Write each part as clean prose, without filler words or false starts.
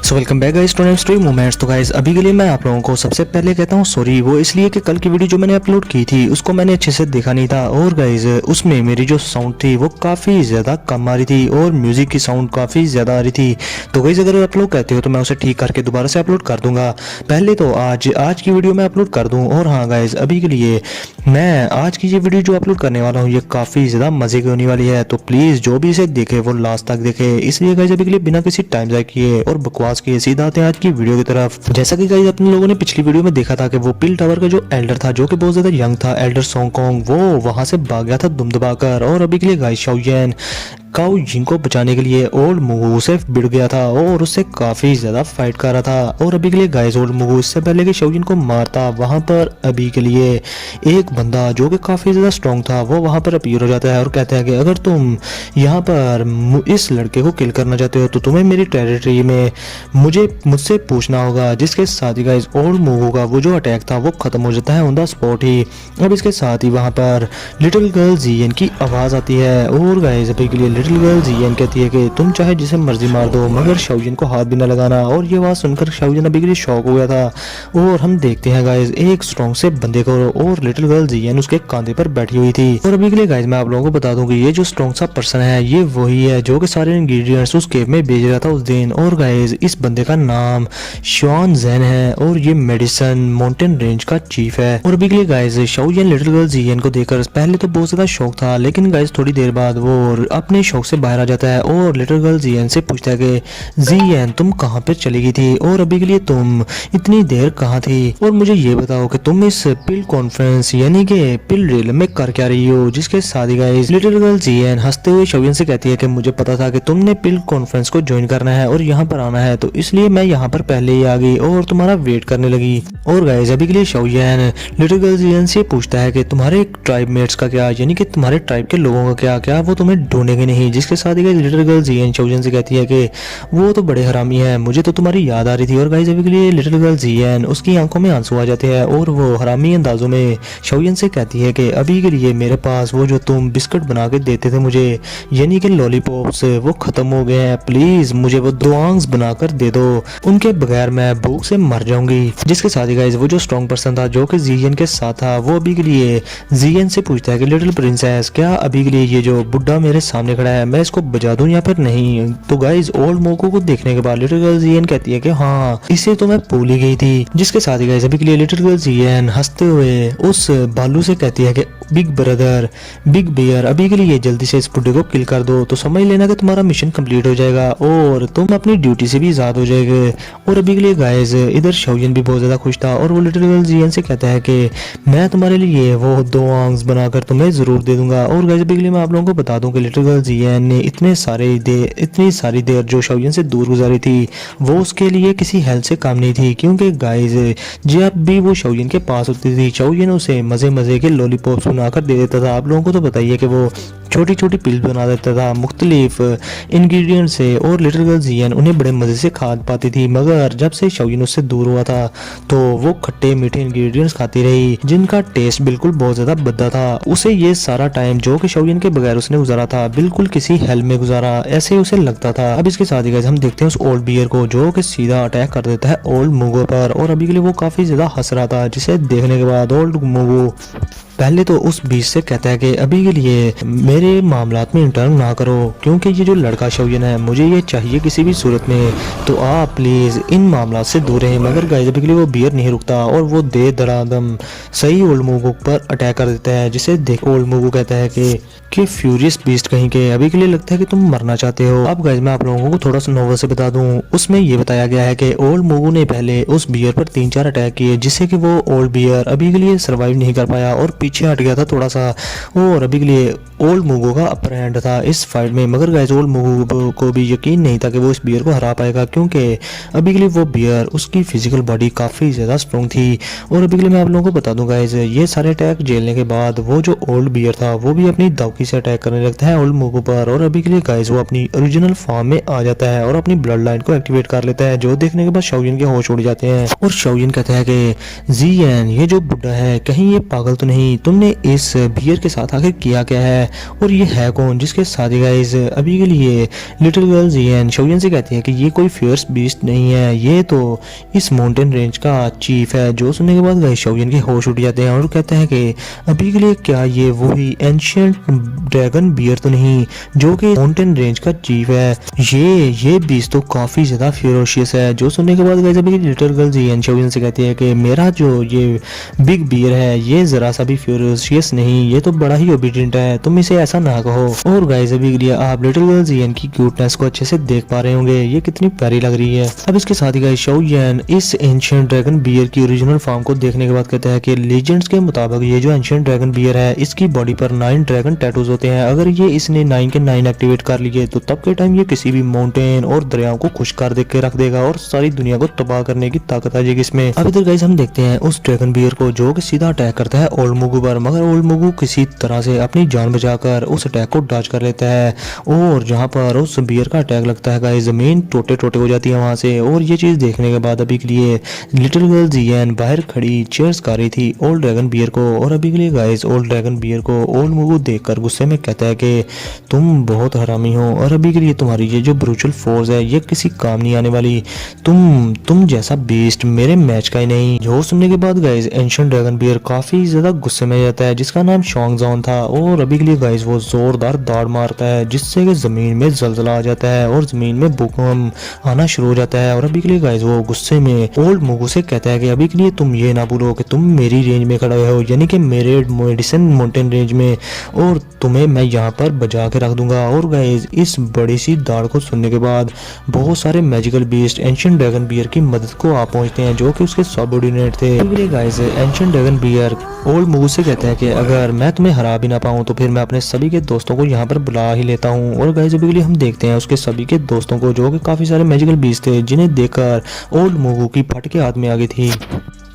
So welcome back guys to next story moments. तो guys अभी के लिए मैं आप लोगों को सबसे पहले कहता हूँ सॉरी, वो इसलिए कि कल की वीडियो जो मैंने अपलोड की थी उसको मैंने अच्छे से देखा नहीं था और गाइस उसमें मेरी जो साउंड थी वो काफ़ी ज़्यादा कम आ रही थी और म्यूज़िक की साउंड काफ़ी ज़्यादा आ रही थी। तो गाइस अगर आप लोग कहते हो तो मैं उसे ठीक करके दोबारा से अपलोड कर दूंगा। पहले तो आज की वीडियो मैं अपलोड कर दूँ। और हाँ गाइस, अभी के लिए मैं आज की ये वीडियो जो अपलोड करने वाला हूँ ये काफ़ी ज़्यादा मज़े की होने वाली है, तो प्लीज़ जो भी इसे देखे वो लास्ट तक देखे। इसलिए गाइस अभी के लिए बिना किसी टाइम ज़ाया किए और बकवास किए सीधा आते हैं आज की वीडियो की तरफ। जैसा कि गाइस अपने लोगों ने पिछली वीडियो में देखा था कि वो पिल टावर का जो एल्डर था, जो कि बहुत ज़्यादा यंग था, एल्डर सोंगकोंग, वो वहाँ से भाग गया था दुम दबाकर। और अभी के लिए गाइस शाओयेन काओ जिंग को बचाने के लिए ओल्ड मुगू से भिड़ गया था और उससे काफी ज्यादा फाइट कर रहा था। और अभी के लिए गाइस ओल्ड मुगू इससे पहले कि शाओयेन को मारता, वहां पर अभी के लिए एक बंदा जो कि काफी ज्यादा स्ट्रॉन्ग था वो वहां पर अपीयर हो जाता है और कहता है कि अगर तुम यहाँ पर इस लड़के को किल करना चाहते हो तो तुम्हें मेरी टेरिटरी में मुझसे पूछना होगा। जिसके साथ ही गाइस ओल्ड मुगू का वो जो अटैक था वो खत्म हो जाता है ऑन द स्पॉट ही। अब इसके साथ ही वहां पर लिटिल गर्ल जियन की आवाज आती है और गाइस अभी के लिए लिटिल गर्ल जियन कहती है कि तुम चाहे जिसे मर्जी मार दो मगर शाओयेन को हाथ भी न लगाना। और ये बात सुनकर शाओयेन अभी के लिए शॉक हो गया था और हम देखते हैं गाइस एक स्ट्रॉन्ग से बंदे को और लिटिल गर्ल जियन उसके कंधे पर बैठी हुई थी। और अभी के लिए गाइस मैं आप लोगों को बता दूं कि ये जो स्ट्रॉन्ग सा पर्सन है ये वही है जो कि सारे इंग्रेडिएंट्स उस केव में भेज रहा था उस दिन। और गाइस इस बंदे का नाम श्वान ज़ेन है और ये मेडिसन माउंटेन रेंज का चीफ है। और अभी के लिए गाइस शाओयेन लिटिल गर्ल जियन को देखकर पहले तो बहुत ज्यादा शौक था, लेकिन गाइस थोड़ी देर बाद वो अपने शौक से बाहर आ जाता है और लिटिल गर्ल जियन से पूछता है कि जियन तुम कहाँ पे चली गई थी और अभी के लिए तुम इतनी देर कहाँ थी, और मुझे ये बताओ कि तुम इस पिल कॉन्फ्रेंस यानी कि पिल रेल में कर क्या रही हो। जिसके साथ ही गाइस लिटिल गर्ल जियन हंसते हुए शाओयेन से कहती है कि मुझे पता था कि तुमने पिल कॉन्फ्रेंस को ज्वाइन करना है और यहाँ पर आना है, तो इसलिए मैं यहाँ पर पहले ही आ गई और तुम्हारा वेट करने लगी। और गाइस अभी के लिए शाओयेन लिटिल गर्ल जियन से पूछता है कि तुम्हारे ट्राइब मेट्स का क्या, यानी कि तुम्हारे ट्राइब के लोगों का क्या वो तुम्हें ढूंढेंगे नहीं। जिसके साथ ही गाइस लिटिल गर्ल जियन शाओयेन से कहती है कि वो तो बड़े हरामी हैं, मुझे तो तुम्हारी याद आ रही थी। और गाइस अभी के लिए लिटिल गर्ल जियन उसकी आंखों में आंसू आ जाते हैं और वो हरामी अंदाजों में शाओयेन से कहती है कि अभी के लिए मेरे पास वो जो तुम बिस्किट बना के देते थे मुझे, यानी कि लॉलीपॉप्स, वो खत्म हो गए हैं, प्लीज मुझे वो दुआंग्स बनाकर दे दो, उनके बगैर मैं भूख से मर जाऊंगी। जिसके साथ ही गाइस वो जो स्ट्रॉन्ग पर्सन था जो कि जियन के साथ था वो अभी के लिए जियन से पूछता है कि लिटिल प्रिंसेस क्या अभी के लिए ये जो बुड्ढा मेरे सामने खड़ा है मैं इसको बजा दूं या फिर नहीं। तो गाइस ओल्ड मोको को देखने के बाद लिटिल गर्ल जियन कहती है कि हाँ इसे तो मैं भूल ही गई थी। जिसके साथ ही गाइस अभी के लिए लिटिल गर्ल जियन हंसते हुए उस बालू से कहती है कि बिग ब्रदर बिग बियर अभी के लिए जल्दी से इस बुड्ढे को किल कर दो तो समझ लेना कि तुम्हारा मिशन कंप्लीट हो जाएगा और तुम अपनी ड्यूटी से भी आजाद हो जाएंगे। और अभी के लिए गाइस इधर शाओयेन भी बहुत ज्यादा खुश था और वो लिटिल गर्ल जियन से कहता है कि मैं तुम्हारे लिए वो दो आंग्स बनाकर तुम्हें जरूर दे दूंगा। और गाइस अभी के लिए मैं आप लोगों को बता दूं कि लिटिल गर्ल जियन ने इतनी सारी देर जो शाओयेन से दूर गुजारी थी वो उसके लिए किसी हेल्प से काम नहीं थी, क्योंकि गाइस जब भी वो शाओयेन के पास होती थी शाओयेन उसे मजे मजे के लॉलीपॉप्स बनाकर दे देता था। आप लोगों को तो बताइए कि वो छोटी छोटी पिल बना देता था मुख्तलिफ इंग्रेडिएंट से और लिटिल गर्ल जियन उन्हें बड़े मजे से खा पाती थी। मगर जब से शाओयेन उससे दूर हुआ था तो वो खट्टे मीठे इंग्रेडिएंट्स खाती रही जिनका टेस्ट बिल्कुल बहुत ज्यादा भद्दा था। उसे ये सारा टाइम जो कि शाओयेन के बगैर उसने गुजारा था बिल्कुल किसी हेल्प में गुजारा ऐसे उसे लगता था। अब इसके साथ ही गाइस हम देखते हैं उस ओल्ड बियर को जो कि सीधा अटैक कर देता है ओल्ड मुगो पर। और अभी के लिए वो काफी ज्यादा हंस रहा था, जिसे देखने के बाद ओल्ड मुगो पहले तो उस बीच से कहता है कि अभी के लिए मेरे मामलात में इंटर्न ना करो, क्योंकि ये जो लड़का शाओयेन है मुझे ये चाहिए किसी भी सूरत में, तो आप प्लीज इन मामलात से दूर रहें। मगर गाइस अभी के लिए वो बियर नहीं रुकता और वो दे धड़ाधम सही ओल्ड मुगो पर अटैक कर देता है, जिसे देख ओल्ड मुगो कहता है कि फ्यूरियस बीस्ट कहीं के अभी के लिए लगता है कि तुम मरना चाहते हो। अब गाइस मैं आप लोगों को थोड़ा सा नोवेल से बता दूं, उसमें ये बताया गया है कि ओल्ड मुगो ने पहले उस बियर पर 3-4 अटैक किए जिससे कि वो ओल्ड बियर अभी के लिए सरवाइव नहीं कर पाया और पीछे हट गया था थोड़ा सा। और अभी के लिए ओल्ड मुगो का अपर हैंड था इस फाइट में। मगर गाइस ओल्ड मुगो को भी यकीन नहीं था कि वो इस बियर को हरा पाएगा, क्योंकि अभी के लिए वो बियर उसकी फिजिकल बॉडी काफी ज्यादा स्ट्रॉन्ग थी। और अभी के लिए मैं आप लोगों को बता दूं गाइस ये सारे अटैक झेलने के बाद वो जो ओल्ड बियर था वो भी अपनी दावकी से अटैक करने लगता है ओल्ड मुगो पर। और अभी के लिए गाइस वो अपनी ओरिजिनल फॉर्म में आ जाता है और अपनी ब्लड लाइन को एक्टिवेट कर लेता है, जो देखने के बाद शाओयेन के होश उड़ जाते हैं। और शाओयेन कहता है कि जियन ये जो बुड्ढा है कहीं ये पागल तो नहीं, तुमने इस बियर के साथ आखिर किया क्या है। है और ये है कौन। जिसके साथ ही गाइस अभी के लिए लिटिल गर्ल जियन शोयन से कहती है कि ये कोई फियर्स बीस्ट नहीं है, ये तो इस माउंटेन रेंज का चीफ है। जो सुनने के बाद गाइस शोयन के होश उठ जाते हैं और कहते हैं कि अभी के लिए क्या ये वही एंशियंट ड्रैगन बियर तो नहीं जो कि माउंटेन रेंज का चीफ है। ये बीस्ट तो काफी ज्यादा फिरोशियस है। जो सुनने के बाद गाइस अभी लिटिल गर्ल जियन शोयन से कहती है कि मेरा जो ये बिग बियर है ये जरा सा भी फिरोशियस नहीं, ये तो बड़ा ही ओबीडियंट है, तुम इसे ऐसा ना कहो। और गाइस अभी के लिए आप लिटिल गर्ल जियन की क्यूटनेस को अच्छे से देख पा रहे होंगे, ये कितनी प्यारी लग रही है। अब इसके साथ ही गाइस शोयन इस एंशिएंट ड्रैगन बियर की ओरिजिनल फॉर्म को देखने के बाद कहता है कि लेजेंड्स के मुताबिक ये जो एंशिएंट ड्रैगन बियर है इसकी बॉडी पर 9 ड्रैगन टैटूज होते हैं। अगर ये इसने 9 के 9 एक्टिवेट कर लिए तो तब के टाइम ये किसी भी माउंटेन और दरियाओं को खुश कर दे के रख देगा और सारी दुनिया को तबाह करने की ताकत आ जाएगी इसमें। अब इधर गाइस हम देखते हैं उस ड्रैगन बियर को जो कि सीधा अटैक करता है ओल्ड मुगू पर, मगर ओल्ड मुगू किसी तरह से अपनी जान बचाकर उस अटैक को डॉज कर लेता है और जहां पर उस बियर का अटैक लगता है गाइस जमीन टोटे टोटे हो जाती है वहां से। और ये चीज देखने के बाद अभी के लिए लिटिल गर्ल जियन बाहर खड़ी चीयर्स कर रही थी ओल्ड ड्रैगन बियर को। और अभी के लिए गाइस ओल्ड ड्रैगन बियर को ओल्ड मुगू देखकर गुस्से में कहता है कि तुम बहुत हरामी हो और अभी के लिए तुम्हारी ये जो ब्रूचल फोर्स है ये किसी काम नहीं आने वाली, तुम जैसा बीस्ट मेरे मैच का ही नहीं। जो सुनने के बाद गाइस एंशिएंट ड्रैगन बियर काफी ज्यादा गुस्से में जाता है जिसका नाम शोंग जॉन था। और अभी के लिए गाइस वो जोरदार दाड़ मारता है जिससे कि जमीन में जलजला आ जाता है और जमीन में भूकंप आना शुरू हो जाता है। और अभी के लिए गाइस वो गुस्से में ओल्ड मुगू से कहता है कि अभी के लिए तुम ये ना भूलो कि तुम मेरी रेंज में खड़े हो, यानी कि मेरे मेडिसिन माउंटेन रेंज में, और तुम्हें मैं यहाँ पर बजा के रख दूंगा। और गाइस इस बड़ी सी दाड़ को सुनने के बाद बहुत सारे magical beast ancient dragon bear की मदद को आ पहुंचते हैं जो कि उसके सबऑर्डिनेट थे। Guys ancient dragon bear old Mugu से कहते हैं कि अगर मैं तुम्हें हरा भी ना पाऊं तो फिर मैं अपने सभी के दोस्तों को यहाँ पर बुला ही लेता हूँ। और गाइस अभी के लिए हम देखते हैं उसके सभी के दोस्तों को जो कि काफी सारे मैजिकल बीस्ट थे जिन्हें देखकर ओल्ड मुगू की फट के हाथ में आ गई थी।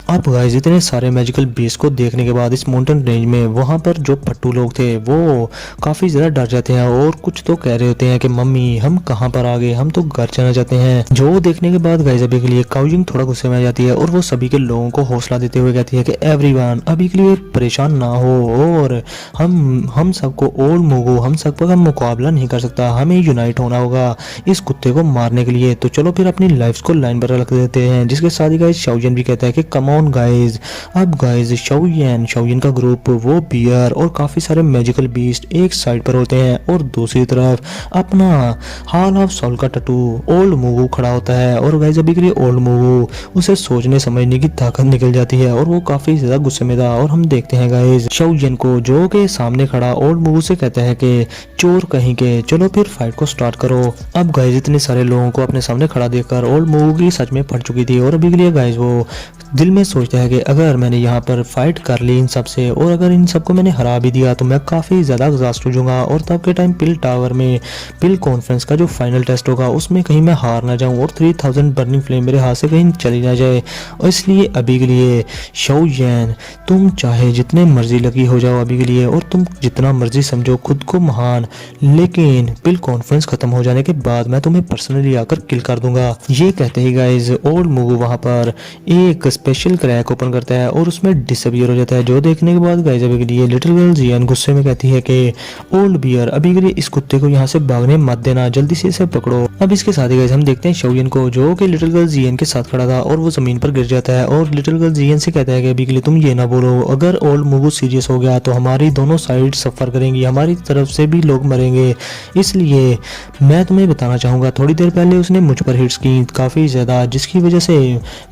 अब गाइस इतने सारे मैजिकल बीस्ट को देखने के बाद इस माउंटेन रेंज में वहां पर जो पट्टू लोग थे वो काफी ज्यादा डर जाते हैं और कुछ तो कह रहे होते हैं कि मम्मी हम कहां पर आ गए, हम तो घर जाना चाहते हैं। जो देखने के बाद गाइस अभी के लिए काउजिंग थोड़ा गुस्से में आ जाती है और वो सभी के लोगों को हौसला देते हुए कहती है कि एवरीवन अभी के लिए परेशान ना हो और हम सबको ओल्ड मुगू हम सबका मुकाबला नहीं कर सकता, हमें यूनाइट होना होगा इस कुत्ते को मारने के लिए। तो चलो फिर अपनी लाइफ को लाइन पर रख देते हैं। जिसके साथ ही गाइस शाओयन भी कहता है कि कम ऑन गाइस। अब गाइस शाओयन का ग्रुप वो बियर और काफी सारे मैजिकल बीस्ट एक साइड पर होते हैं और दूसरी तरफ अपना हॉल ऑफ सोल का टैटू ओल्ड मुगू खड़ा होता है। और गाइस अभी के लिए ओल्ड मुगू उसे सोचने समझने की ताकत निकल जाती है और वो काफी ज्यादा गुस्से में था। और हम देखते हैं गाइस शाओयन को जो के सामने खड़ा ओल्ड मुगू से कहता है कि चोर कहीं के, चलो फिर फाइट को स्टार्ट करो। अब गाइस इतने सारे लोगों को अपने सामने खड़ा देखकर ओल्ड मुगू की सच में फट चुकी थी और अभी के लिए गाइस वो दिल में सोचता है कि अगर मैंने यहाँ पर फाइट कर ली इन सब से और अगर इन सबको मैंने हरा भी दिया तो मैं काफ़ी ज़्यादा एग्जॉस्ट हो जाऊंगा और तब के टाइम पिल टावर में पिल कॉन्फ्रेंस का जो फाइनल टेस्ट होगा उसमें कहीं मैं हार ना जाऊं और 3000 बर्निंग फ्लेम मेरे हाथ से कहीं चली ना जाए। और इसलिए अभी के लिए शाओयन तुम चाहे जितने मर्जी लगी हो जाओ अभी के लिए और तुम जितना मर्जी समझो खुद को महान, लेकिन पिल कॉन्फ्रेंस खत्म हो जाने के बाद मैं तुम्हें पर्सनली आकर किल कर दूंगा। ये कहते ही गाइस ओल्ड मुगू वहां पर एक स्पेशल क्रैक ओपन करता है और उसमें डिसअपियर हो जाता है। जो देखने के बाद गाइस अभी के लिए लिटिल गर्ल जियन गुस्से में कहती है कि ओल्ड बियर अभी के लिए इस कुत्ते को यहाँ से भागने मत देना, जल्दी से इसे पकड़ो। अब इसके साथ ही गाइस हम देखते हैं शाओयन को जो कि लिटिल गर्ल जियन के साथ खड़ा था और वो जमीन पर गिर जाता है और लिटिल गर्ल जियन से कहता है कि अभी के लिए तुम ये ना बोलो, अगर ओल्ड मुगू सीरियस हो गया तो हमारी दोनों साइड सफर करेंगी, हमारी तरफ से भी लोग मरेंगे, इसलिए मैं तुम्हें बताना चाहूंगा थोड़ी देर पहले उसने मुझ पर हिट्स की काफी ज्यादा जिसकी वजह से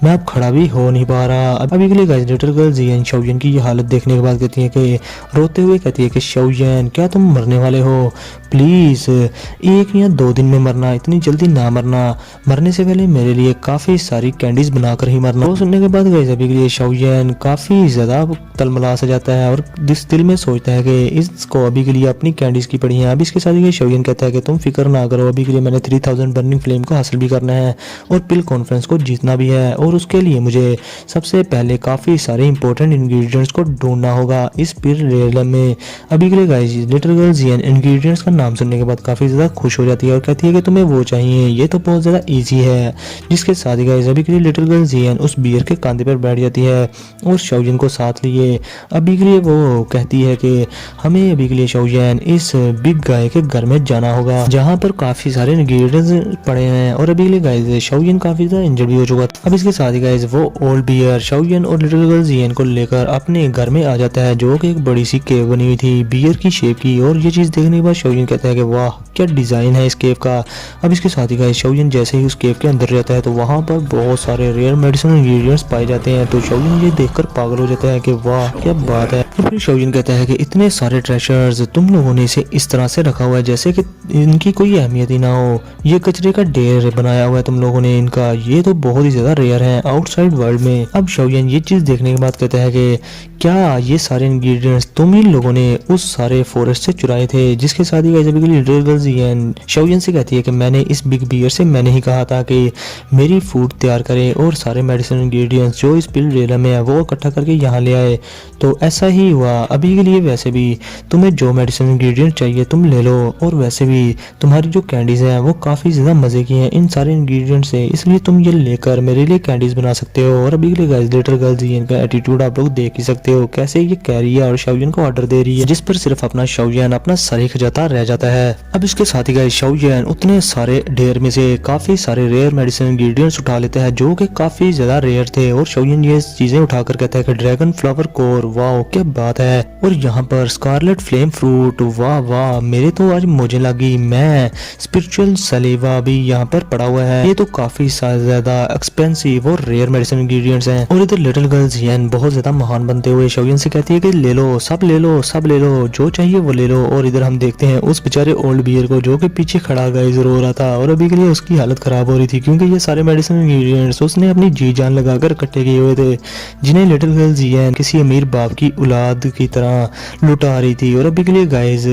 मैं अब खड़ा भी हो नहीं पा रहा। अभी के लिए गाइस लिटिल गर्ल जियन शाओयन की ये हालत देखने के बाद कहती है कि रोते हुए कहती है कि शाओयन क्या तुम मरने वाले हो, प्लीज 1 या 2 दिन में मरना, इतनी जल्दी ना मरना, मरने से पहले मेरे लिए काफी सारी कैंडीज बनाकर ही मरना। वो सुनने के बाद गाइस अभी के लिए शाओयन काफी ज्यादा तलमला सा जाता है और दिल में सोचता है कि इसको अभी के लिए अपनी कैंडीज की पड़ी है। अब इसके साथ ही शाओयन कहता है कि तुम फिक्र ना करो, अभी के लिए मैंने 3000 बर्निंग फ्लेम को हासिल भी करना है और पिल कॉन्फ्रेंस को जीतना भी है और उसके लिए मुझे सबसे पहले काफी सारे इंपॉर्टेंट इंग्रेडिएंट्स को ढूंढना होगा इस पिल रेलम में। अभी के लिए गाइस लिटिल गर्ल जियन इंग्रेडिएंट्स का नाम सुनने के बाद काफ़ी ज़्यादा खुश हो जाती है और कहती है कि तुम्हें वो चाहिए, ये तो बहुत ज़्यादा ईजी है। जिसके साथ ही गाइस अभी के लिए लिटिल गर्ल जियन उस बियर के कंधे पर बैठ जाती है और शाओजिन को साथ लिए अभी के लिए वो कहती है कि हमें अभी के लिए शाओजिन इस बिग गाय के घर में जाना होगा जहाँ पर काफ़ी सारे इंग्रेडिएंट्स पड़े हैं। और अभी के लिए गाइस शाओजिन काफ़ी ज़्यादा इंजर्ड भी हो चुका था। अब इसके साथ ही गाइस वो ओल्ड बियर शाओजिन और लिटिल गर्ल जियन को लेकर अपने घर में आ जाता है जो कि एक बड़ी सी केव बनी हुई थी बियर की शेप की। और ये चीज़ देखने के बाद शाओजिन कहता है कि वाह क्या डिज़ाइन है इस केव का। अब इसके साथ ही गाइस शाओजिन जैसे ही उस केव के अंदर जाता है तो वहाँ पर बहुत सारे रेयर मेडिसिनल इंग्रेडिएंट्स पाए जाते हैं। तो शाओजिन ये देखकर पागल हो जाता है कि वाह क्या बात है। और फिर शाओजिन कहता है कि इतने सारे ट्रेजर्स तुम लोगों ने इसे इस तरह से रखा हुआ है जैसे कि इनकी कोई अहमियत ही ना हो। ये कचरे का ढेर बनाया हुआ है तुम लोगों ने इनका, ये तो बहुत ही ज्यादा रेयर है आउटसाइड वर्ल्ड में। अब शाओजिन ये चीज देखने के बाद कहता है कि क्या ये सारे इंग्रेडिएंट्स तुम इन लोगों ने उस सारे फॉरेस्ट से चुराए थे। जिसके साथ ही गाइस लिटिल गर्ल जियन शाओजिन से कहती है कि मैंने इस बिग बियर से मैंने ही कहा था कि मेरी फूड तैयार करे और सारे मेडिसिन इंग्रेडिएंट्स जो इस पिल रेलम में है वो इकट्ठा करके यहाँ ले आए। तो ऐसा ही हुआ। अभी के लिए वैसे भी तुम्हें जो मेडिसिन इंग्रेडिएंट चाहिए तुम ले लो और वैसे भी तुम्हारी जो कैंडीज हैं वो काफ़ी ज़्यादा मज़े की हैं इन सारे इंग्रेडिएंट से, इसलिए तुम ये लेकर मेरे लिए कैंडीज बना सकते हो। और अभी के लिए गाइस लिटिल गर्ल जियन का एटीट्यूड आप लोग देख ही सकते हो कैसे ये कह रही है और शाओजिन को ऑर्डर दे रही है जिस पर सिर्फ अपना शाओजिन अपना सर ही खजाता रह जाता है। अब इसके साथ ही गाइस शाओजिन उतने सारे ढेर में से काफ़ी सारे रेयर मेडिसिन इंग्रेडिएंट्स उठा लेता है जो कि काफ़ी ज़्यादा रेयर थे। और शाओजिन ये चीज़ें उठाकर कहता है कि ड्रैगन फ्लावर कोर, वाह क्या बात है। और यहाँ पर स्कारलेट फ्लेम फ्रूट, वाह वाह मेरे तो आज मुझे लगी। मैं स्पिरिचुअल सलेवा भी यहाँ पर पड़ा हुआ है, ये तो काफी ज्यादा एक्सपेंसिव और रेयर मेडिसिन इंग्रेडिएंट्स हैं। और इधर लिटिल गर्ल जियन बहुत ज्यादा महान बनते हुए शाओजिन से कहती है कि ले लो सब ले लो सब ले लो जो चाहिए वो ले लो। और इधर हम देखते हैं उस बेचारे ओल्ड बियर को जो कि पीछे खड़ा गाइस रो रहा था और अभी के लिए उसकी हालत खराब हो रही थी क्योंकि ये सारे मेडिसिन इंग्रेडिएंट्स उसने अपनी जी जान लगाकर इकट्ठे किए हुए थे जिन्हें लिटिल गर्ल जियन किसी अमीर बाप की औलाद की तरह लुटा रही थी। और अभी के लिए गाइस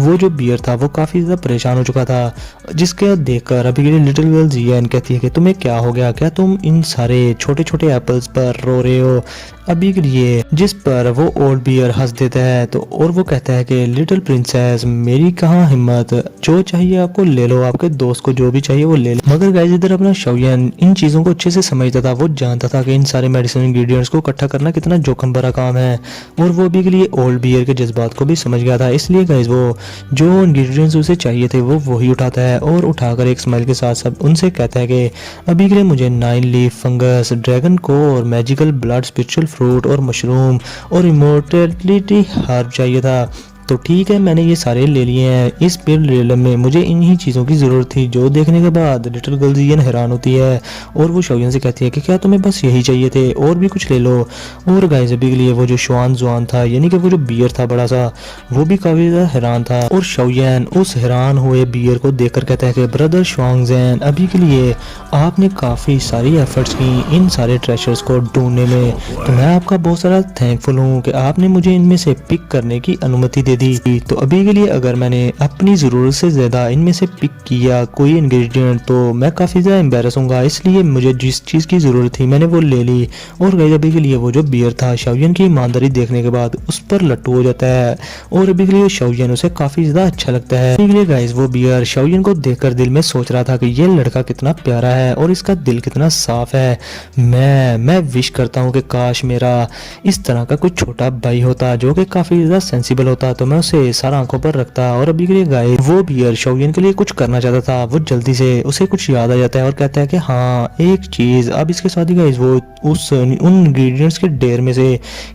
वो जो बियर था वो काफी ज्यादा परेशान हो चुका था जिसके देखकर अभी के लिए लिटिल गर्ल जियन कहती है कि तुम्हें क्या हो गया, क्या तुम इन सारे छोटे छोटे एप्पल्स पर रो रहे हो। अभी के लिए जिस पर वो ओल्ड बियर हंस देता है तो और वो कहता है कि लिटिल प्रिंसेस मेरी कहाँ हिम्मत, जो चाहिए आपको ले लो, आपके दोस्त को जो भी चाहिए वो ले लो। मगर गाइस इधर अपना शाओजिन इन चीजों को अच्छे से समझता था, वो जानता था कि इन सारे मेडिसिन इंग्रेडिएंट्स को इकट्ठा करना कितना जोखिम भरा काम है और वो अभी के लिए ओल्ड बियर के जज्बात को भी समझ गया था। इसलिए गाइस वो जो इंग्रेडिएंट्स उसे चाहिए थे वो वही उठाता है और उठाकर एक स्माइल के साथ सब उनसे कहता है कि अभी के लिए मुझे 9 leaf fungus, dragon core, magical blood, spiritual fruit और मशरूम और इमोर्टलिटी हर्ब चाहिए था। तो ठीक है मैंने ये सारे ले लिए हैं। इस पिल रेलम में मुझे इन्हीं चीज़ों की ज़रूरत थी। जो देखने के बाद लिटिल गर्ल जियन हैरान होती है और वो शाओजिन से कहती है कि क्या तुम्हें बस यही चाहिए थे और भी कुछ ले लो। और गाइस अभी के लिए वो जो श्वान जुआन था यानी कि वो जो बियर था बड़ा सा वो भी काफ़ी ज़्यादा हैरान था और शाओजिन उस हैरान हुए बियर को देखकर कहता है कि ब्रदर श्वांगज़ेन अभी के लिए आपने काफ़ी सारी एफर्ट्स की इन सारे ट्रेजर्स को ढूंढने में, तो मैं आपका बहुत सारा थैंकफुल हूँ कि आपने मुझे इनमें से पिक करने की अनुमति दे दी। तो अभी के लिए अगर मैंने अपनी जरूरत से ज्यादा इनमें से पिक किया कोई इंग्रेडिएंट तो मैं काफी ज्यादा एम्बेरस होऊंगा, इसलिए मुझे जिस चीज की जरूरत थी मैंने वो ले ली। और गाइस अभी के लिए वो जो बियर था शाओजिन की ईमानदारी देखने के बाद उस पर लट्टू हो जाता है और अभी के लिए शाओजिन उसे काफी ज्यादा अच्छा लगता है। अभी के लिए गाइस वो बियर शाओजिन को देखकर दिल में सोच रहा था कि ये लड़का कितना प्यारा है और इसका दिल कितना साफ है। मैं विश करता हूँ कि काश मेरा इस तरह का कोई छोटा भाई होता जो कि काफी ज्यादा सेंसिबल होता तो मैं उसे सारा आंखों पर रखता। और अभी के लिए गाइस वो बियर शाओजिन के लिए कुछ करना चाहता था, वो जल्दी से उसे कुछ याद आ जाता है और कहता है कि हाँ एक चीज। अब इसके साथ ही गाइस वो उन इंग्रेडिएंट्स के ढेर में से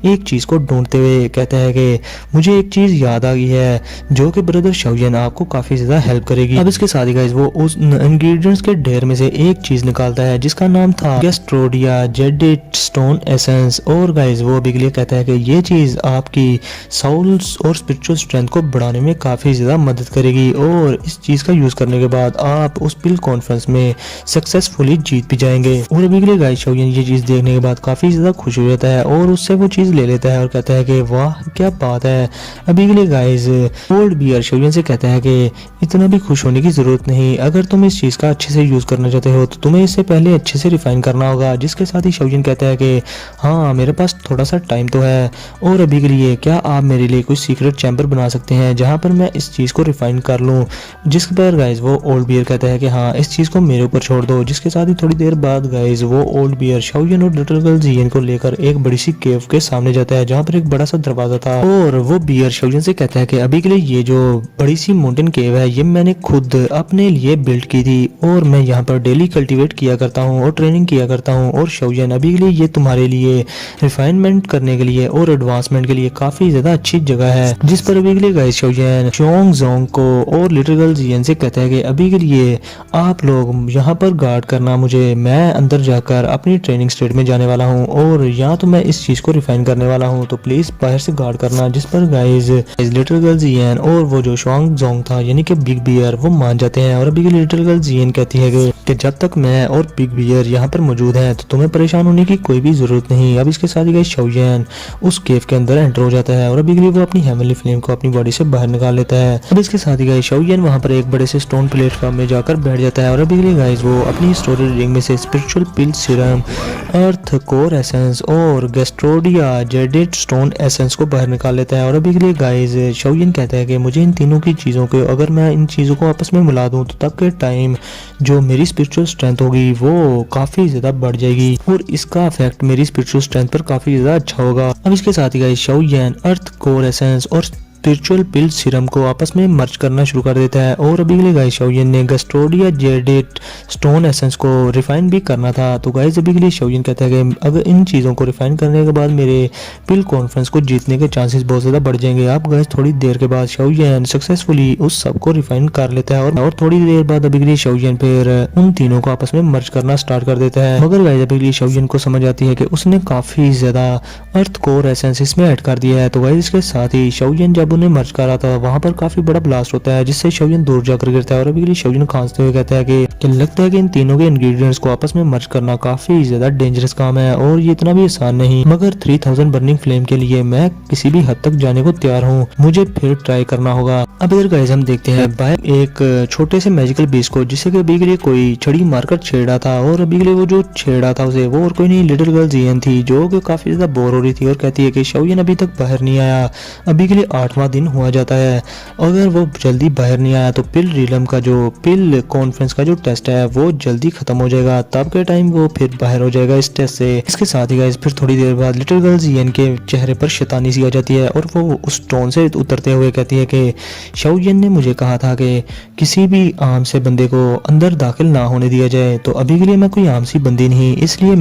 एक चीज को ढूंढते हुए कहता है कि मुझे एक चीज याद आ गई है जो कि ब्रदर शाओजिन आपको काफी ज्यादा हेल्प करेगी। अब इसके साथ ही गाइस वो उस इंग्रेडिएंट्स के ढेर में से एक चीज निकालता है जिसका नाम था गैस्ट्रोडिया जेडेट स्टोन एसेंस। और गाइस वो अभी के लिए कहता है कि ये चीज आपकी साउल्स और स्पिरिचुअल स्ट्रेंथ को बढ़ाने में काफी ज्यादा मदद करेगी और इस चीज का यूज करने के बाद आप उस पिल कॉन्फ्रेंस में सक्सेसफुली जीत भी जाएंगे। और अभी के लिए गाइस शाओजिन ये चीज देखने के बाद काफी ज्यादा खुश हो जाता है और उससे वो चीज ले लेता है और कहता है कि वाह क्या बात है। अभी के लिए गाइस ओल्ड बियर शाओजिन से कहता है कि इतना भी खुश होने की जरूरत नहीं, अगर तुम इस चीज का अच्छे से यूज करना चाहते हो तो तुम्हें इससे पहले अच्छे से रिफाइन करना होगा। जिसके साथ ही शाओजिन कहता है कि हाँ मेरे पास थोड़ा सा टाइम तो है और अभी के लिए क्या आप मेरे लिए कुछ सीक्रेट चैम्बर बना सकते हैं जहाँ पर मैं इस चीज़ को रिफाइन कर लूँ। जिस पर गाइज वो ओल्ड बियर कहता है कि हाँ इस चीज़ को मेरे ऊपर छोड़ दो। जिसके साथ ही थोड़ी देर बाद गाइज वो ओल्ड बियर शाओयन और लिटिल गर्ल जियन को लेकर एक बड़ी सी केव के सामने जाता है जहाँ पर एक बड़ा सा दरवाजा था, और वो बियर शाओयन से कहता है कि अभी के लिए ये जो बड़ी सी माउंटेन केव है ये मैंने खुद अपने लिए बिल्ड की थी और मैं यहाँ पर डेली कल्टीवेट किया करता हूँ और ट्रेनिंग किया करता हूँ। और शाओयन अभी के लिए ये तुम्हारे लिए रिफाइनमेंट करने के लिए और एडवांसमेंट के लिए काफी ज्यादा अच्छी जगह है। जिस पर अभी के लिए गाइस शाओयन चोंग जोंग को और लिटिल गर्ल जियन से कहता है कि अभी के लिए आप लोग यहाँ पर गार्ड करना मुझे, मैं अंदर जाकर अपनी ट्रेनिंग स्टेट में जाने वाला हूँ और यहाँ तो मैं इस चीज को रिफाइन करने वाला हूँ, तो प्लीज बाहर से गार्ड करना। जिस पर गाइस लिटिल गर्ल जियन और वो जो चोंग जोंग था यानी कि बिग बियर वो मान जाते हैं। और अभी के लिए लिटिल गर्ल जियन कहती है कि जब तक मैं और बिग बियर यहाँ पर मौजूद हैं तो तुम्हें परेशान होने की कोई भी जरूरत नहीं। अब इसके साथ ही गाइस शाओयन उस केव के अंदर एंटर हो जाता है और अभी के लिए वो अपनी हेवनली फ्लेम को अपनी बॉडी से बाहर निकाल लेता है। अब इसके साथ ही गाइस शाओयन वहां पर एक बड़े से स्टोन प्लेटफॉर्म में जाकर बैठ जाता है और अभी के लिए गाइस वो अपनी स्टोरेज रिंग में से स्पिरिचुअल पिल सीरम, अर्थ कोर एसेंस और गैस्ट्रोडिया जेडेड स्टोन एसेंस को बाहर निकाल लेता है। और अभी के लिए गाइस शाओयन कहता है कि मुझे इन तीनों की चीज़ों को, अगर मैं इन चीज़ों को आपस में मिला दूं तो तब के टाइम जो मेरी स्पिरिचुअल स्ट्रेंथ होगी वो काफ़ी ज़्यादा बढ़ जाएगी और इसका इफेक्ट मेरी स्पिरिचुअल स्ट्रेंथ पर काफ़ी ज़्यादा अच्छा होगा। अब इसके साथ ही guys Shaoyan earth core essence और स्पिरिचुअल पिल सीरम को आपस में मर्ज करना शुरू कर देता है। और अभी के लिए गाइस शाओयन ने गस्टोडिया जेडेट स्टोन एसेंस को रिफाइन भी करना था, तो गाइस अभी के लिए शाओयन कहता है कि अगर इन चीज़ों को रिफाइन करने के बाद मेरे पिल कॉन्फ्रेंस को जीतने के चांसेस बहुत ज़्यादा बढ़ जाएंगे। आप गाइस थोड़ी देर के बाद शाओयन सक्सेसफुली उस सब को रिफाइन कर लेता है और थोड़ी देर बाद अभी के लिए शाओयन फिर उन तीनों को आपस में मर्ज करना स्टार्ट कर देता है। मगर गाइस अभी के लिए शाओयन को समझ आती है कि उसने काफ़ी ज़्यादा अर्थ कोर एसेंस इसमें ऐड कर दिया है। तो गाइस इसके साथ ही शाओयन जब उन्हें मर्ज कर रहा था वहां पर काफी बड़ा ब्लास्ट होता है जिससे शाओयन दूर जाकर गिरता है। और अभी के लिए शाओयन खांसते हुए कहता है कि लगता है कि इन तीनों के इंग्रेडिएंट्स को आपस में मर्ज करना काफी ज्यादा डेंजरस काम है और ये इतना भी आसान नहीं, मगर 3000 बर्निंग फ्लेम के लिए मैं किसी भी हद तक जाने को तैयार हूँ, मुझे फिर ट्राई करना होगा। अब इधर गाइस हम देखते हैं बाय एक छोटे से मैजिकल बीस्ट को जिससे कि अभी के लिए कोई छड़ी मारकर छेड़ा था और अभी के लिए वो जो छेड़ा था उसे वो और कोई नहीं लिटिल गर्ल जियन थी जो कि काफी ज्यादा बोर हो रही थी और कहती है कि शाओयन अभी तक बाहर नहीं आया, अभी के लिए 8वां दिन हुआ जाता है, अगर वो जल्दी बाहर नहीं आया तो पिल रीलम का जो पिल कॉन्फ्रेंस का जो टेस्ट है वो जल्दी खत्म हो जाएगा, तब के टाइम वो फिर बाहर हो जाएगा इस टेस्ट से। इसके साथ ही गाइस फिर थोड़ी देर बाद लिटिल गर्ल जियन के चेहरे पर शैतानी सी आ जाती है और वो उस स्टोन से उतरते हुए कहती है कि शाओयन ने मुझे कहा था कि किसी भी आम से बंदे को अंदर दाखिल ना होने दिया जाए, तो अभी के लिए मैं कोई आम सी बंदी नहीं, इसलिए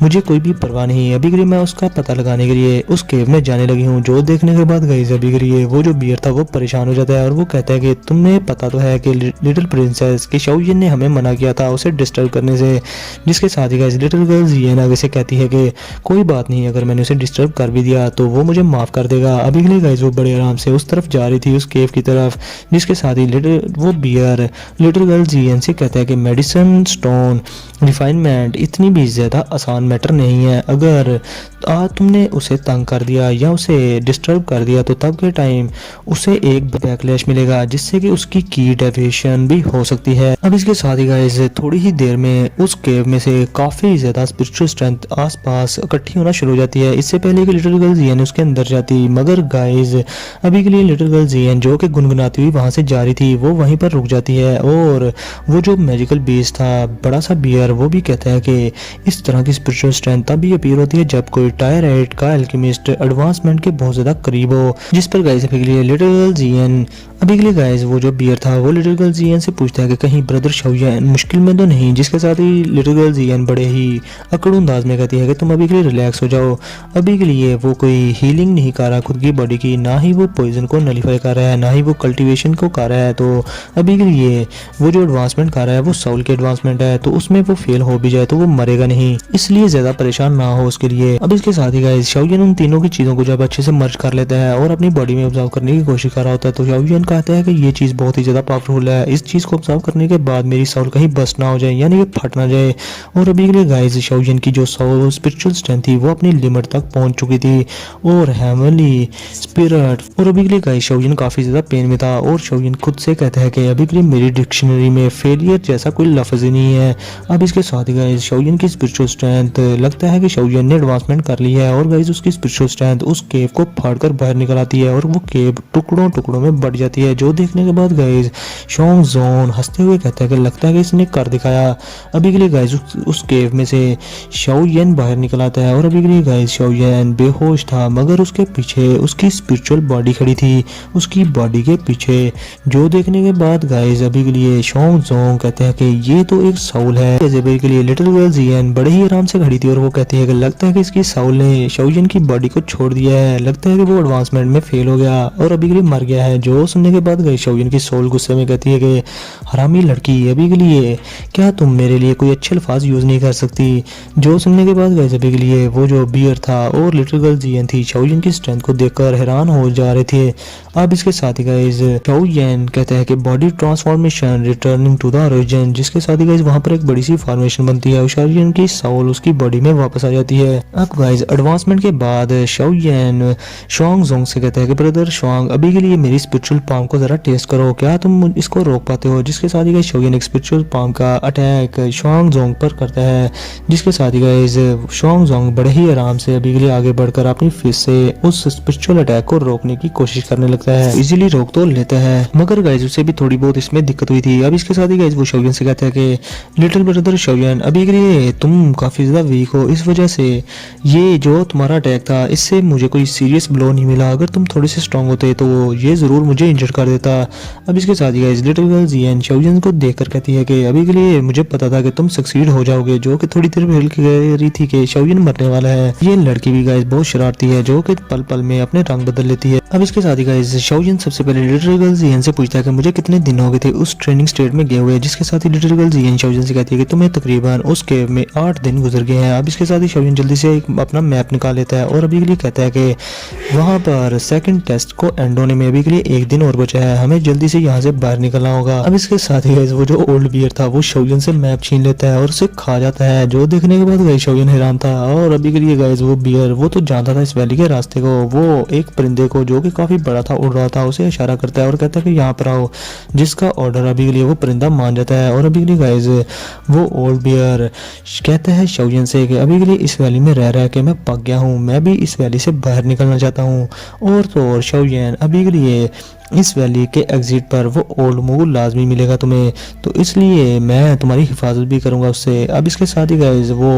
मुझे कोई भी परवाह नहीं, अभी के लिए मैं उसका पता लगाने के लिए उस केव में जाने लगी हूँ। जो देखने के बाद गाइस अभी के लिए वो जो बियर था वो परेशान हो जाता है और वो कहता है कि तुम्हें पता तो है कि लिटिल प्रिंसेस के शाओयन ने हमें मना किया था उसे डिस्टर्ब करने से। जिसके साथ ही गाइस लिटिल गर्ल जियन आगे से कहती है कि कोई बात नहीं, अगर मैंने उसे डिस्टर्ब कर भी दिया तो वो मुझे माफ कर देगा। अभी के लिए गाइस वो बड़े आराम से उस तरफ जा रही थी उस केव की तरफ, जिसके साथ ही वो बियर लिटिल गर्ल जियन से कहता है कि मेडिसिन स्टोन रिफाइनमेंट इतनी भी ज्यादा आसान मैटर नहीं है, अगर तुमने उसे तंग कर दिया या उसे डिस्टर्ब कर दिया तो तब के टाइम उसे एक बैकलैश मिलेगा जिससे कि उसकी की डेविएशन भी हो सकती है। अब इसके साथ ही गाइस थोड़ी ही देर में उस केव में से काफी ज्यादा स्पिरिचुअल स्ट्रेंथ आसपास इकट्ठी होना शुरू हो जाती है, इससे पहले कि लिटिल गर्ल जियन उसके अंदर जाती। मगर गाइस अभी के लिए लिटिल गर्ल जियन जो कि गुनगुनाती हुई वहां से जा रही थी वो वहीं पर रुक जाती है और वो जो मैजिकल बीस्ट था बड़ा सा बियर वो भी कहता है कि इस तरह की स्पिरिचुअल स्ट्रेंथ तभी अपीयर होती है जब कोई टायर 8 का एल्केमिस्ट एडवांसमेंट के बहुत ज्यादा करीब हो। जिस पर गाइस अभी के लिए लिटिल गर्ल जियन अभी के लिए गाइस वो जो बियर था वो लिटिल गर्ल जियन से पूछता है कि कहीं ब्रदर शाओयन मुश्किल में तो नहीं, जिसके साथ ही लिटिल गर्ल जियन बड़े ही अकड़ अंदाज में कहती है कि तुम अभी के लिए रिलैक्स हो जाओ, अभी के लिए वो कोई हीलिंग नहीं कर रहा खुद की बॉडी की, ना ही वो पॉइजन को नलीफाई कर रहा है, ना ही वो कल्टीवेशन को कर रहा है, तो अभी के लिए वो जो एडवांसमेंट कर रहा है वो सोल की एडवांसमेंट है, तो उसमें वो फेल हो भी जाए तो वो मरेगा नहीं, इसलिए ज्यादा परेशान ना हो उसके लिए। अब इसके साथ ही गाइस शाओयन उन तीनों की चीजों को जब अच्छे से मर्ज कर लेता है और अपनी बॉडी में ऑब्जर्व करने की कोशिश कर रहा होता है तो शाओयन कहता है कि ये चीज बहुत ही ज्यादा पावरफुल है, इस चीज को ऑब्जर्व करने के बाद मेरी सोल कहीं बस्ट ना हो जाए यानी कि फट ना जाए। और अभी के लिए गाइस शाओयन की जो सोल स्पिरिचुअल स्ट्रेंथ थी वो अपनी लिमिट तक पहुंच चुकी थी और हेवनली स्पिरिट, और अभी के लिए गाइस शाओयन काफी ज्यादा पेन में था और शाओयन खुद से कहता है कि अभी के लिए मेरी डिक्शनरी में फेलियर जैसा कोई लफ्ज ही नहीं है। अब इसके साथ ही गाइस शाओयन की स्पिरिचुअल स्ट्रेंथ लगता है कि शाओयन ने एडवांसमेंट कर ली है और गाइस उसकी स्पिरिचुअल स्ट्रेंथ उस केव को फाड़कर बाहर निकल आती है और वो केव टुकड़ों टुकड़ों में बढ़ जाती है, जो देखने के बाद गाइस शोंग जोन हंसते हुए कहता है कि लगता है कि इसने कर दिखाया। अभी के लिए गाइस उस केव में से शाओ येन बाहर निकल आता है और अभी के लिए गाइस शाओ येन बेहोश था, मगर उसके पीछे उसकी स्पिरिचुअल बॉडी खड़ी थी, उसकी बॉडी के पीछे, जो देखने के बाद गाइस अभी के लिए शोंग जोंग कहते हैं कि ये तो एक साउल है। जैसे अभी के लिए लिटिल गर्ल जियन बड़े ही आराम से खड़ी थी और वो कहती है कि लगता है कि इसकी साउल ने शाओ येन की बॉडी को छोड़ दिया है, लगता है कि वो एडवांसमेंट में फेल हो गया और अभी के लिए मर गया है। जो सुनने के बाद गाइस शाओ येन की सोल गुस्से में कहती है कि हरामी लड़की, अभी के लिए क्या तुम मेरे लिए कोई अच्छे अल्फाज यूज नहीं कर सकती। जो सुनने के बाद गाइस अभी के लिए वो जो बियर था और लिटिल गर्ल जियन थी शाओ येन की स्ट्रेंथ को देखकर हैरान हो जा रहे थे। अब इसके साथ ही गाइस शाओ येन कहते हैं कि body transformation returning to the origin, जिसके साथ ही गाइस वहां पर एक बड़ी सी फॉर्मेशन बनती है और शाओ येन की साउल उसकी बॉडी में वापस आ जाती है। अब गाइस एडवांसमेंट के बाद शाओ येन शोंग जोंग से कहता है कि ब्रदर शोंग, अभी के लिए मेरी स्पिरिचुअल पाम को जरा टेस्ट करो, क्या तुम इसको रोक पाते हो। जिसके साथ ही गाइस शाओ येन एक स्पिरिचुअल पाम का अटैक शोंग जोंग पर करता है, जिसके साथ ही गाइस शोंग जोंग बड़े ही आराम से अभी के लिए आगे बढ़कर अपनी फिस्ट से उस स्पिरिचुअल अटैक को रोकने की कोशिश करने लगता है। इजीली रोक तो लेता है, मगर गाइस उसे भी थोड़ी बहुत इसमें दिक्कत हुई थी। अब इसके साथ ही गाइस वो शाओ येन से कहता है कि लिटिल ब्रदर शाओ येन, अभी के लिए तुम काफी ज्यादा वीक हो, इस वजह से ये जो तुम्हारा अटैक था इससे मुझे कोई सीरियस ब्लो नहीं मिला, अगर तुम थोड़े से स्ट्रांग होते तो ये जरूर मुझे इंजर कर देता। अब इसके साथ ही गाइस लिटिल गर्ल जियन शाओ येन को देखकर कहती है कि अभी के लिए मुझे पता था कि तुम सक्सीड हो जाओगे, जो कि थोड़ी देर पहले कह रही थी कि शाओ येन मरने वाला है। ये लड़की भी गाइस बहुत शरारती है, जो कि पल पल में अपने रंग बदल लेती है। अब इसके साथ ही गाइस शाओ येन सबसे पहले लिटिल गर्ल जियन से पूछता है कि मुझे कितने दिन हो गए थे उस ट्रेनिंग स्टेट में गए हुए, जिसके साथ ही लिटिल गर्ल जियन शाओ येन से कहती है कि तुम्हें तकरीबन उस केव में 8 दिन गुजर गए हैं। अब इसके साथ ही शाओ येन जल्दी से एक अपना मैप निकाल लेता है और अभी के लिए कहता है कि वहां पर सेकंड टेस्ट को एंड होने में अभी के लिए 1 दिन और बचा है, हमें जल्दी से यहाँ से बाहर निकलना होगा। अब इसके साथ ही गाइस वो जो ओल्ड बियर था वो शाओ येन से मैप छीन लेता है और उसे खा जाता है, जो देखने के बाद गाइस शाओ येन हैरान था और अभी के लिए गाइस वो बियर वो तो जानता था इस वैली के रास्ते को। वो एक परिंदे को जो कि काफी बड़ा था उड़ रहा था उसे इशारा करता है और कहता है कि यहाँ पर आओ, जिसका ऑर्डर अभी के लिए वो परिंदा मान जाता है। और अभी के लिए गाइस वो ओल्ड बियर कहता है शाओ येन से कि अभी के लिए इस वैली में रह रहा है कि मैं पक गया हूँ, मैं भी इस वैली से बाहर निकलना चाहता हूँ। और तो और शाओ येन, अभी के लिए इस वैली के एग्जिट पर वो ओल्ड मूल लाजमी मिलेगा तुम्हें, तो इसलिए मैं तुम्हारी हिफाजत भी करूंगा उससे। अब इसके साथ ही गाइस वो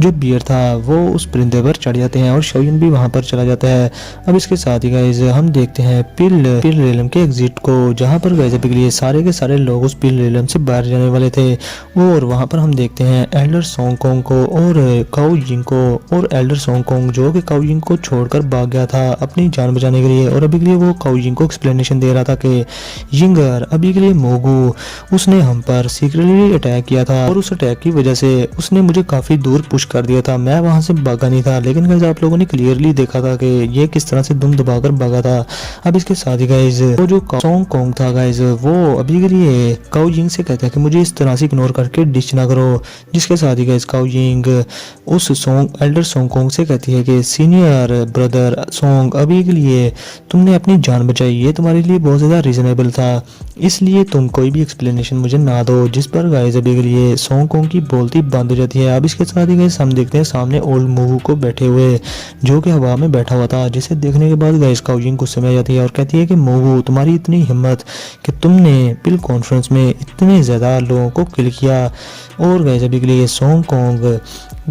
जो बियर था वो उस परिंदे पर चढ़ जाते हैं और शाओ येन भी वहां पर चला जाता है। अब इसके साथ ही गाइस हम देखते हैं पिल रेलम के एग्जिट को, जहां पर गाइस अभी के लिए सारे के सारे लोग उस पिल रेलम से बाहर जाने वाले थे और वहां पर हम देखते हैं एल्डर सोंग कोंग को और काओ यिंग को। और एल्डर सोंग कोंग जो कि काओ यिंग को छोड़कर भाग गया था अपनी जान बचाने के लिए, और अभी के लिए वो काओ यिंग को एक्सप्लेनेशन दे रहा था कि यिंगर, अभी के लिए मोगू, उसने हम पर सीक्रेटली अटैक किया था और उस अटैक की वजह से उसने मुझे काफी दूर पुश कर दिया था, मैं वहां से भागा नहीं था। लेकिन गाइस आप लोगों ने क्लियरली देखा था कि ये किस तरह से दुम दबाकर भागा था। अब इसके साथ ही गाइस वो जो सोंग कोंग था गाइस वो अभी के लिए काओ यिंग से कहता है कि मुझे इस तरह से इग्नोर करके डिच ना करो, जिसके साथ ही गाइस काओ यिंग उस सोंग एल्डर सोंग कोंग से कहती है कि सीनियर ब्रदर सोंग, अभी के लिए तुमने अपनी जान बचाई, ये तुम्हारे लिए बहुत ज़्यादा रीजनेबल था, इसलिए तुम कोई भी एक्सप्लेनेशन मुझे ना दो। जिस पर गाइस अभी के लिए सोंग कोंग की बोलती बंद हो जाती है। अब इसके साथ ही गाइस हम देखते हैं सामने ओल्ड मूवू को बैठे हुए, जो कि हवा में बैठा हुआ था, जिसे देखने के बाद गाइस काओ यिंग गुस्से में आ जाती है और कहती है कि मूवू, तुम्हारी इतनी हिम्मत कि तुमने पिल कॉन्फ्रेंस में इतने ज़्यादा लोगों को किल किया। और गाइस अभी के लिए सोंग कोंग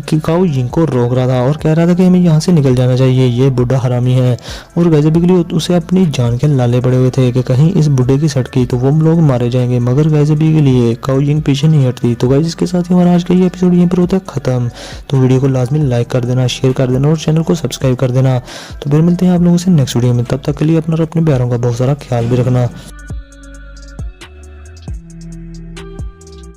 कि काओ यिंग को रोक रहा था और कह रहा था कि हमें यहाँ से निकल जाना चाहिए, ये बुढ़ा हरामी है। और गाइस अभी के लिए उसे अपनी जान के लाले पड़े हुए थे कि कहीं इस बुढ़े की सटकी तो वो लोग मारे जाएंगे, मगर गाइस अभी के लिए काओ यिंग पीछे नहीं हटती। तो गाइस इसके साथ ही हमारा आज का ये एपिसोड यहीं पर होता है खत्म। तो वीडियो को लाजमी लाइक कर देना, शेयर कर देना और चैनल को सब्सक्राइब कर देना। तो फिर मिलते हैं आप लोगों से नेक्स्ट वीडियो में, तब तक के लिए अपना और अपने प्यारों का बहुत सारा ख्याल भी रखना।